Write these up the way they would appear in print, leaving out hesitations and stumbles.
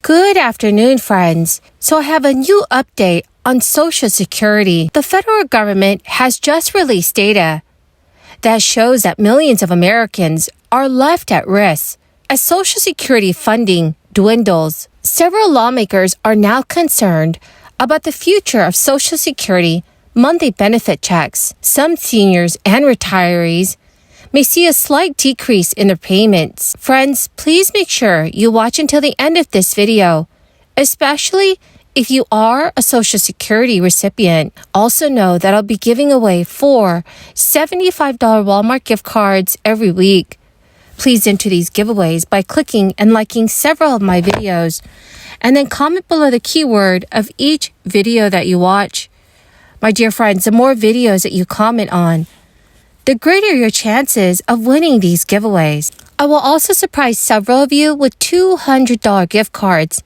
Good afternoon, friends. So I have a new update on Social Security. The federal government has just released data that shows that millions of Americans are left at risk as Social Security funding dwindles. Several lawmakers are now concerned about the future of Social Security monthly benefit checks. Some seniors and retirees may see a slight decrease in their payments. Friends, please make sure you watch until the end of this video, especially if you are a Social Security recipient. Also know that I'll be giving away 4 $75 Walmart gift cards every week. Please enter these giveaways by clicking and liking several of my videos, and then comment below the keyword of each video that you watch. My dear friends, the more videos that you comment on, the greater your chances of winning these giveaways. I will also surprise several of you with $200 gift cards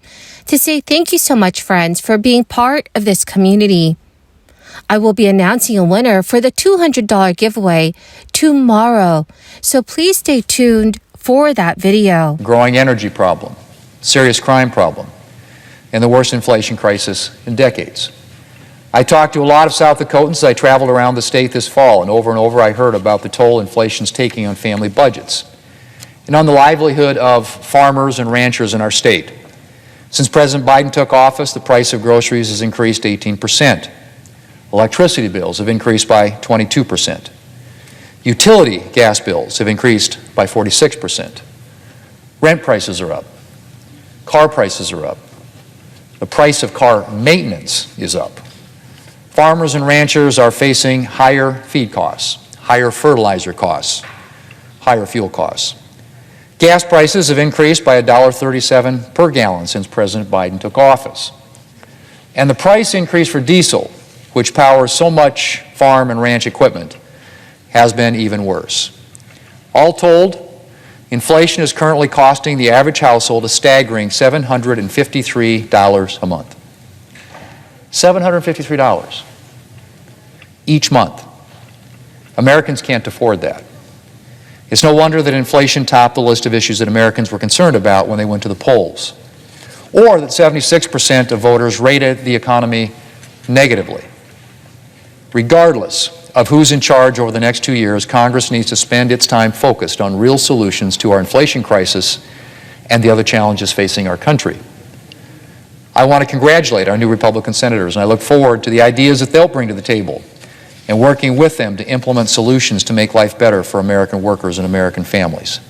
to say thank you so much, friends, for being part of this community. I will be announcing a winner for the $200 giveaway tomorrow, so please stay tuned for that video. Growing energy problem, serious crime problem, and the worst inflation crisis in decades. I talked to a lot of South Dakotans as I traveled around the state this fall, and over I heard about the toll inflation's taking on family budgets and on the livelihood of farmers and ranchers in our state. Since President Biden took office, the price of groceries has increased 18%. Electricity bills have increased by 22%. Utility gas bills have increased by 46%. Rent prices are up. Car prices are up. The price of car maintenance is up. Farmers and ranchers are facing higher feed costs, higher fertilizer costs, higher fuel costs. Gas prices have increased by $1.37 per gallon since President Biden took office. And the price increase for diesel, which powers so much farm and ranch equipment, has been even worse. All told, inflation is currently costing the average household a staggering $753 a month. $753 each month. Americans can't afford that. It's no wonder that inflation topped the list of issues that Americans were concerned about when they went to the polls, or that 76% of voters rated the economy negatively. Regardless of who's in charge over the next 2 years, Congress needs to spend its time focused on real solutions to our inflation crisis and the other challenges facing our country. I want to congratulate our new Republican senators, and I look forward to the ideas that they'll bring to the table and working with them to implement solutions to make life better for American workers and American families.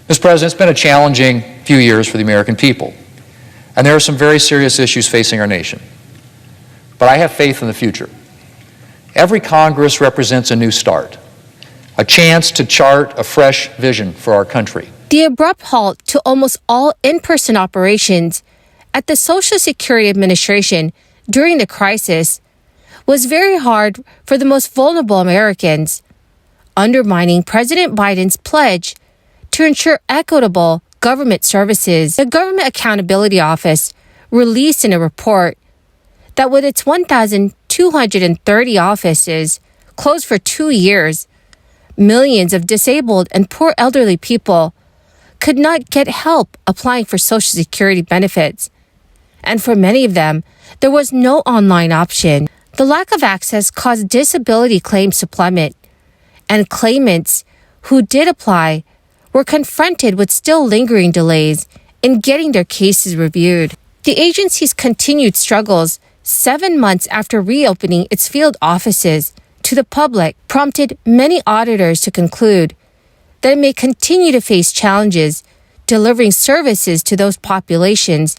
Mr. President, it's been a challenging few years for the American people, and there are some very serious issues facing our nation. But I have faith in the future. Every Congress represents a new start, a chance to chart a fresh vision for our country. The abrupt halt to almost all in-person operations at the Social Security Administration during the crisis was very hard for the most vulnerable Americans, undermining President Biden's pledge to ensure equitable government services. The Government Accountability Office released in a report that with its 1,230 offices closed for 2 years, millions of disabled and poor elderly people could not get help applying for Social Security benefits. And for many of them, there was no online option. The lack of access caused disability claims to plummet, and claimants who did apply were confronted with still lingering delays in getting their cases reviewed. The agency's continued struggles 7 months after reopening its field offices to the public prompted many auditors to conclude that it may continue to face challenges delivering services to those populations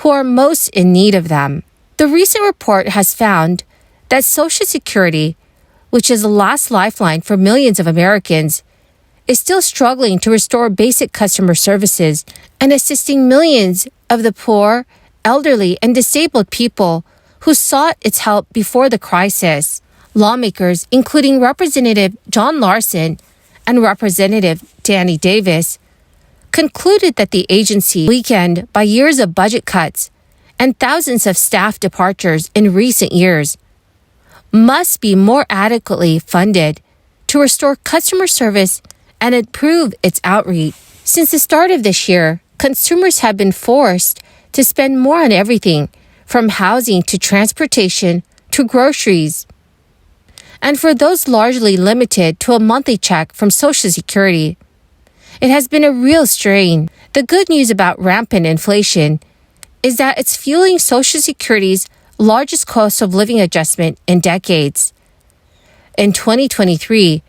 who are most in need of them. The recent report has found that Social Security, which is the last lifeline for millions of Americans, is still struggling to restore basic customer services and assisting millions of the poor, elderly, and disabled people who sought its help before the crisis. Lawmakers, including Representative John Larson and Representative Danny Davis, concluded that the agency, weakened by years of budget cuts and thousands of staff departures in recent years, must be more adequately funded to restore customer service and improve its outreach. Since the start of this year, consumers have been forced to spend more on everything, from housing to transportation to groceries. And for those largely limited to a monthly check from Social Security, it has been a real strain. The good news about rampant inflation is that it's fueling Social Security's largest cost of living adjustment in decades. In 2023,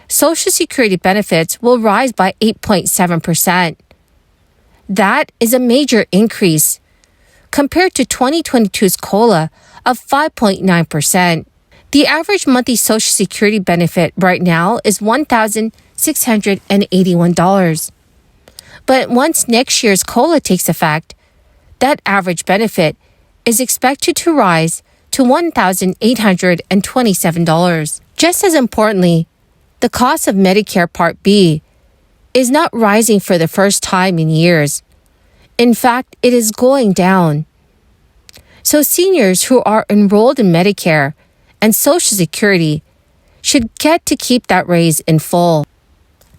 Social Security benefits will rise by 8.7%. That is a major increase compared to 2022's COLA of 5.9%. The average monthly Social Security benefit right now is $1,681. But once next year's COLA takes effect, that average benefit is expected to rise to $1,827. Just as importantly, the cost of Medicare Part B is not rising for the first time in years. In fact, it is going down. So seniors who are enrolled in Medicare and Social Security should get to keep that raise in full.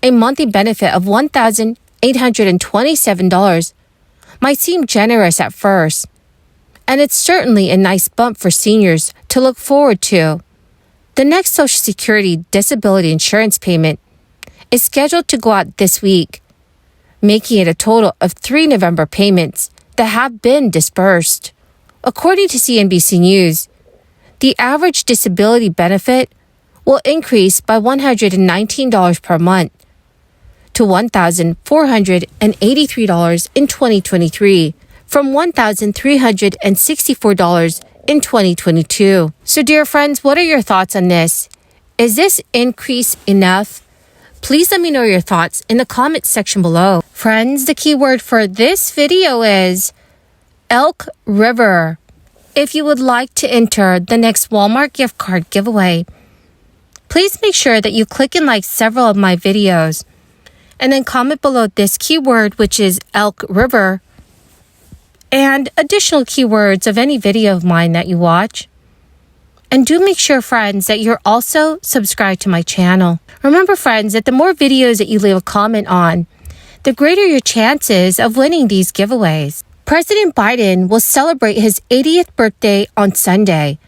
A monthly benefit of $1,827 might seem generous at first, and it's certainly a nice bump for seniors to look forward to. The next Social Security disability insurance payment is scheduled to go out this week, making it a total of 3 November payments that have been disbursed. According to CNBC News, the average disability benefit will increase by $119 per month to $1,483 in 2023 from $1,364 in 2022. So dear friends, what are your thoughts on this? Is this increase enough? Please let me know your thoughts in the comments section below. Friends, the keyword for this video is Elk River. If you would like to enter the next Walmart gift card giveaway, please make sure that you click and like several of my videos and then comment below this keyword, which is Elk River, and additional keywords of any video of mine that you watch. And do make sure, friends, that you're also subscribed to my channel. Remember, friends, that the more videos that you leave a comment on, the greater your chances of winning these giveaways. President Biden will celebrate his 80th birthday on Sunday,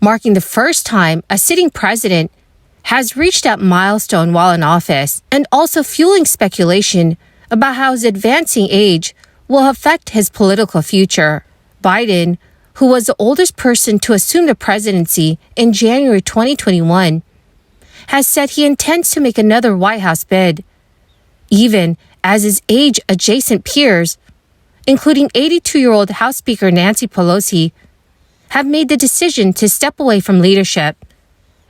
marking the first time a sitting president has reached that milestone while in office, and also fueling speculation about how his advancing age will affect his political future. Biden, who was the oldest person to assume the presidency in January 2021, has said he intends to make another White House bid, even as his age-adjacent peers, including 82-year-old House Speaker Nancy Pelosi, have made the decision to step away from leadership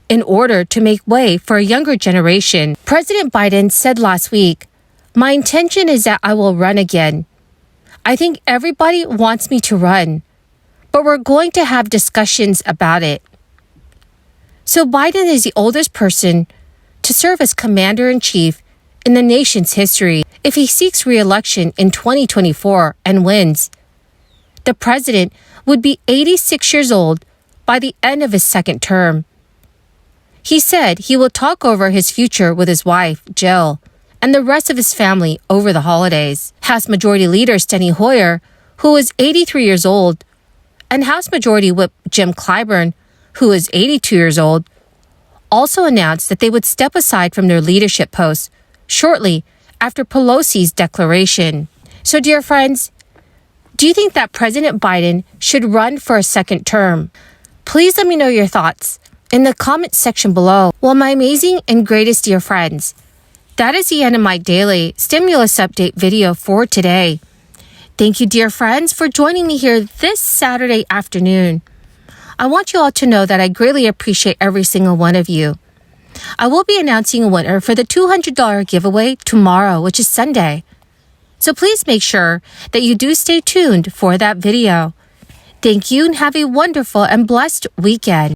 in order to make way for a younger generation. President Biden said last week, "My intention is that I will run again. I think everybody wants me to run, but we're going to have discussions about it." So Biden is the oldest person to serve as commander-in-chief in the nation's history. If he seeks re-election in 2024 and wins, the president would be 86 years old by the end of his second term. He said he will talk over his future with his wife, Jill, and the rest of his family over the holidays. House Majority Leader Steny Hoyer, who is 83 years old, and House Majority Whip Jim Clyburn, who is 82 years old, also announced that they would step aside from their leadership posts shortly after Pelosi's declaration. So, dear friends, do you think that President Biden should run for a second term? Please let me know your thoughts in the comment section below. Well, my amazing and greatest dear friends, that is the end of my daily stimulus update video for today. Thank you, dear friends, for joining me here this Saturday afternoon. I want you all to know that I greatly appreciate every single one of you. I will be announcing a winner for the $200 giveaway tomorrow, which is Sunday. So please make sure that you do stay tuned for that video. Thank you and have a wonderful and blessed weekend.